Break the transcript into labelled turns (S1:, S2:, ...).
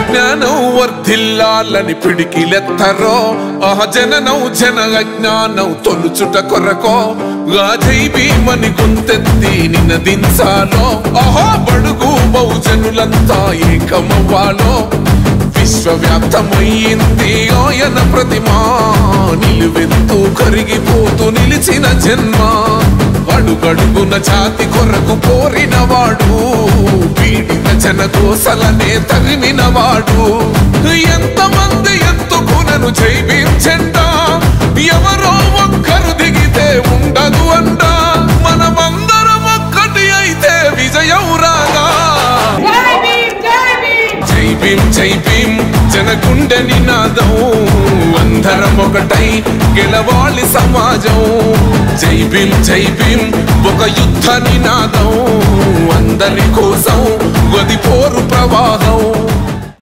S1: జ్ఞానం వర్ధిల్లాలని పిడికిలెత్తరో జననం జన అజ్ఞానం తొలుచుట కొరకో జై భీమని గొంతెత్తి నినదించాలో బడుగు బహుజనులంతా ఏకమవ్వాలో విశ్వవ్యాప్తమయ్యింది ఆయన ప్రతిమా నిలువెత్తు కరిగిపోతూ నిలిచిన జన్మ అడుగడుగున జాతి కొరకు కోరినవాడు పీడిత జనకోసలనే తరిమినవాడు ఎంతమంది ఎత్తుకునను జై భీమ్ జెండా ఎవరో ఒక్కరు దిగితే ఉండదు అంట మనమందరం ఒక్కటి అయితే విజయం రాగా జై భీమ్ జనగుండె నినాదం అందరం ఒకటై గెలవాలి సమాజం జై భీమ్ ఒక యుద్ధ నినాదం అందరి కోసం గది పోరు ప్రవాహం